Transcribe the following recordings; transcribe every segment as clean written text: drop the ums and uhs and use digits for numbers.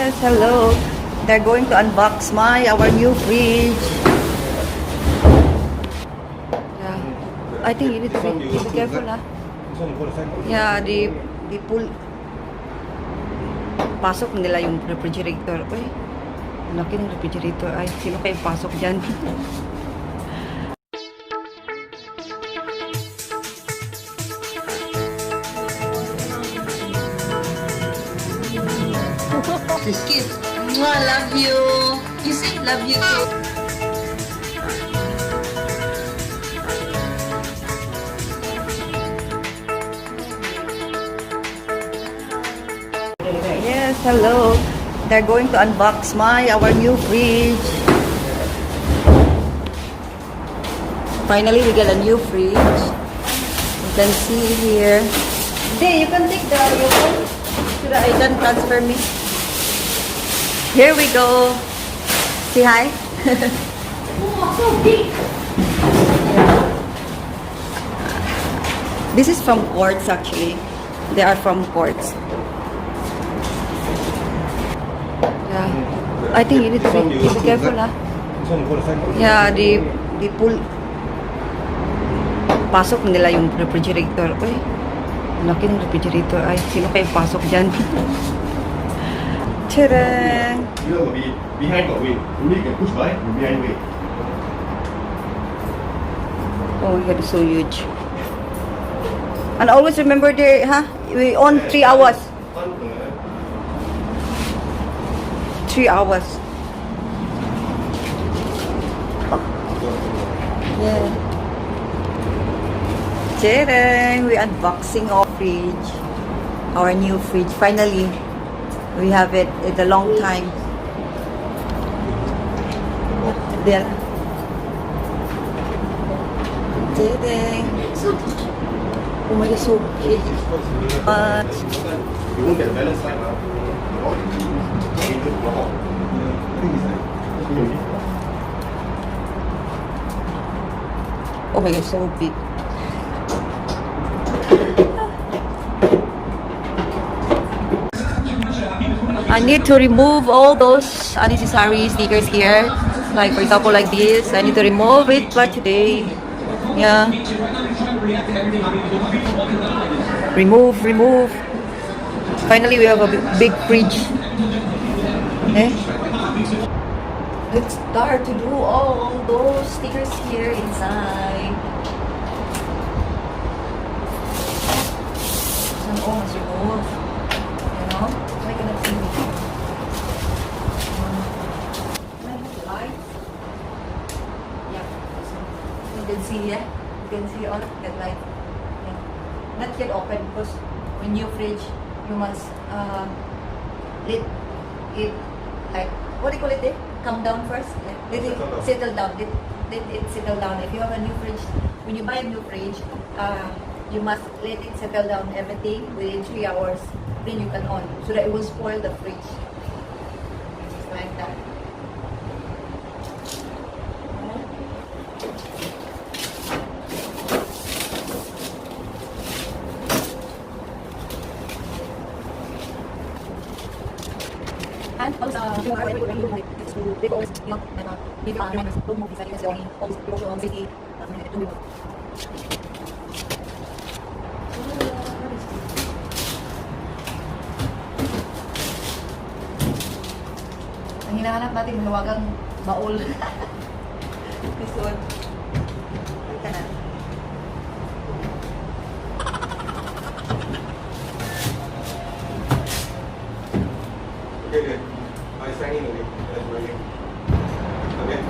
Yes, hello. They're going to unbox our new fridge. Yeah. I think you need to be careful, huh? Yeah, the pull. Pasok nila yung refrigerator. Uy, laki ng refrigerator. Ay, sino kayong pasok dyan? Kiss. Mwah, love you. You say love you too. Yes, hello. They're going to unbox our new fridge. Finally, we get a new fridge. You can see here. Hey, you can take your phone so that I can transfer me. Here we go. Say hi. Oh, so big. This is from Quartz actually. They are from Quartz. Yeah. I think you need to be careful, huh? Yeah, the pull. Pasok nila yung refrigerator. Uy, laki ng refrigerator. Ay, sino kayong pasok dyan? Tadang! Behind got wing. Only can push by behind wing. Oh my god, it's so huge. And always remember there, huh? We on 3 hours. 3 hours. Yeah. Tadang! We unboxing our fridge. Our new fridge. Finally, we have it in a long time. There. Tadang! Oh my god, so big. You won't get balance like that. Oh my god, so big. I need to remove all those unnecessary stickers here. Like for example, like this. I need to remove it by today. Yeah. Remove. Finally, we have a big fridge. Okay. Let's start to do all those stickers here inside. Some almost removed. You know? I cannot see it. Lights. Yeah. You can see, yeah? You can see all that light. Yeah. Not yet open because when you fridge, you must let it like, what do you call it? Calm down first. Let it settle down. Let it settle down. If you have a new fridge, when you buy a new fridge, you must let it settle down everything within 3 hours. Then you can on, so that it will spoil the fridge. Just like that. And also, they always not give reminders to move this because only always people on city to move. Ang hinahanap natin mawagang baul. This one. Ito na. Okay. I sign in again. That's my name. Okay.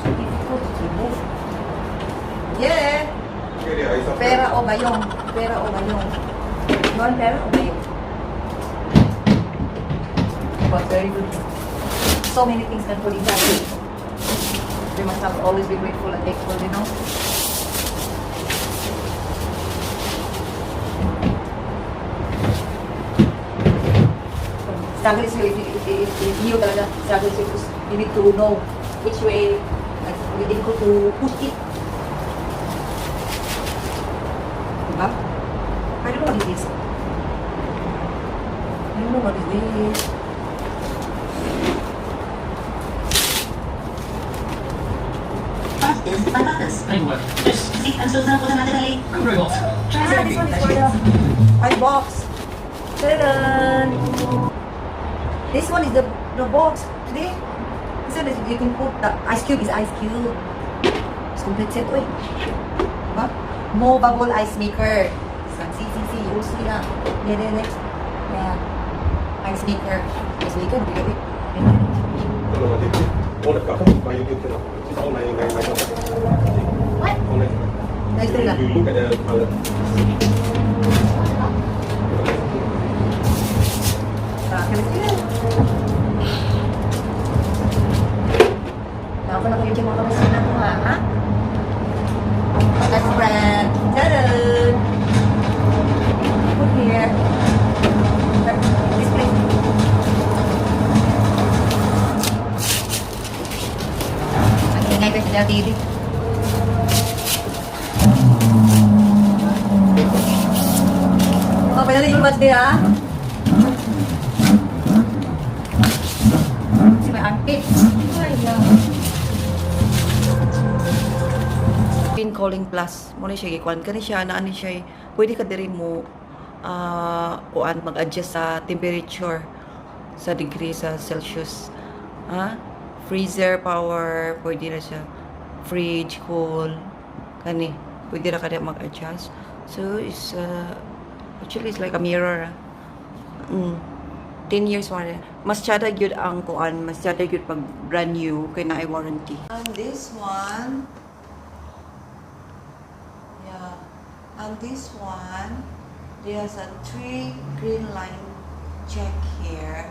So difficult to remove. Yeah. Okay, I subscribe. Pera o bayong? Pera o bayong? Yon, pera o bayong? But very good. So many things can put inside. We must have always be grateful and thankful, you know? Struggle is if you talaga struggle is you need to know which way like you need to push it. Diba? I don't know what it is. I don't know what is this? Fastest patatas. Anyway, Kasi ang susunod ko sa matagal. I'm very hot. Ah, this one is for the ice box. Ta-da! This one is the box. See? This one is you can put the ice cube is ice cube. It's complete set, oy. Diba? Movable ice maker. This one, see, you'll see na. Yeah. Ice maker. Ice maker, bigay. Ano naman dito? Oras ka. May YouTube na. Ito may What? Nice tree lang. You look at the palette. Ako na kayo dyan mga kamasina ko ha? That's brand. Ta-da! Put here. This place. Ang ingay ko sa TV. Oh, pwede na yung birthday ha? Si may armpit. Ay, yeah. Pin calling plus mo na siya gikuan kani siya na ani siya pwede ka diri mo kuan mag-adjust sa temperature sa degree sa Celsius freezer power pwede na siya fridge cool kani pwede na kada mag-adjust so it's actually it's like a mirror 10 years warranty mas tsada gyud ang kuan mas tsada gyud pag brand new kay na ay warranty and this one and this one, there's a 3 green line check here.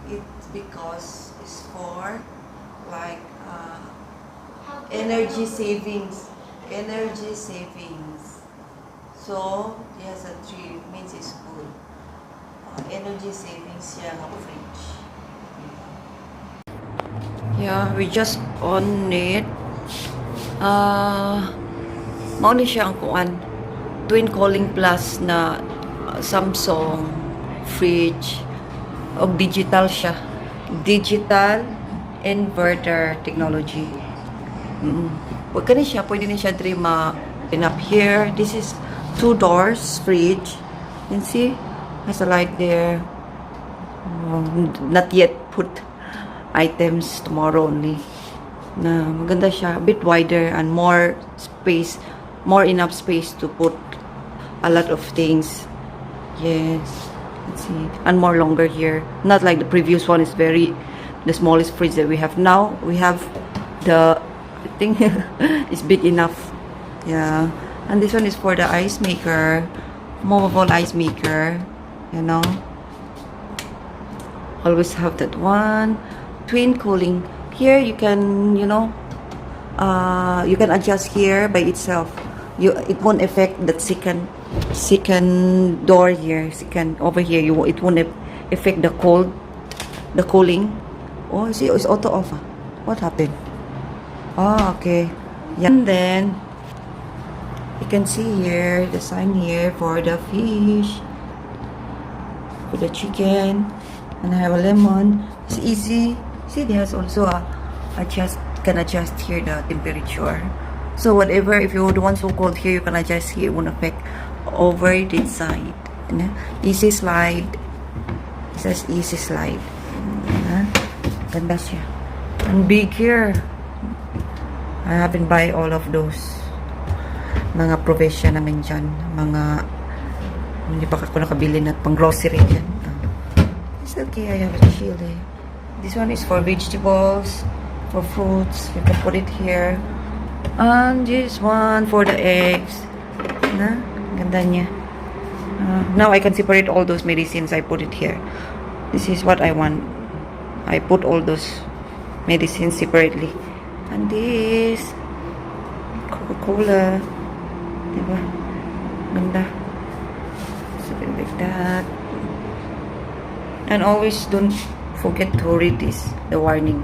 It's because it's for like energy savings. Energy savings. So there's a 3 means it's good. Energy savings siya ng fridge. Yeah, we just on it. Mao ni siya ang kuan. Twin Calling Plus na Samsung fridge o digital siya. Digital inverter technology. Pwede na siya, pwede na siya diri ma-pin up here. This is 2 doors fridge. You can see, has a light there. Not yet put items tomorrow only. Na maganda siya, a bit wider and more space, more enough space to put a lot of things. Yes, let's see, and more longer here, not like the previous one is very the smallest fridge that we have. Now we have the thing is big enough. Yeah, and this one is for the ice maker, movable ice maker, you know, always have that one. Twin cooling here, you can, you know, you can adjust here by itself. It won't affect that second door here, second over here. It won't affect the cooling. Oh, see, it's auto off. What happened? Oh, okay. Yeah. And then you can see here the sign here for the fish, for the chicken, and I have a lemon. It's easy. See, there's also can adjust here the temperature. So whatever, if you want so cold here, you can adjust here. It won't affect over this side. Easy slide. It says easy slide. Ganda siya. And big here. I haven't buy all of those. Mga provision namin dyan. Mga hindi pa ako nakabili na pang grocery dyan. It's okay, I have a chili. This one is for vegetables, for fruits. You can put it here. And this one for the eggs. Na, ganda niya. Now I can separate all those medicines. I put it here. This is what I want. I put all those medicines separately. And this Coca-Cola. Diba? Ganda. Something like that. And always don't forget to read this, the warning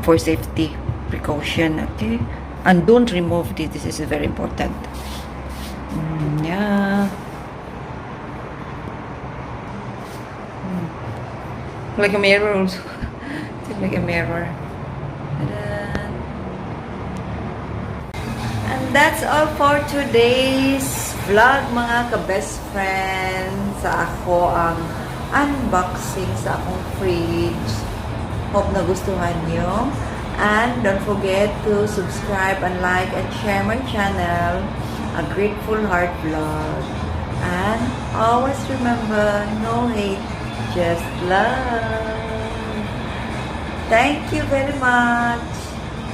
for safety precaution. Okay. And don't remove this. This is very important. Yeah. Like a mirror also. It's like a mirror. Ta-da. And that's all for today's vlog, mga ka-best friends. Sa ako ang unboxing sa akong fridge. Hope nagustuhan nyo. And don't forget to subscribe and like and share my channel, A Grateful Heart Vlog. And always remember, no hate, just love. Thank you very much.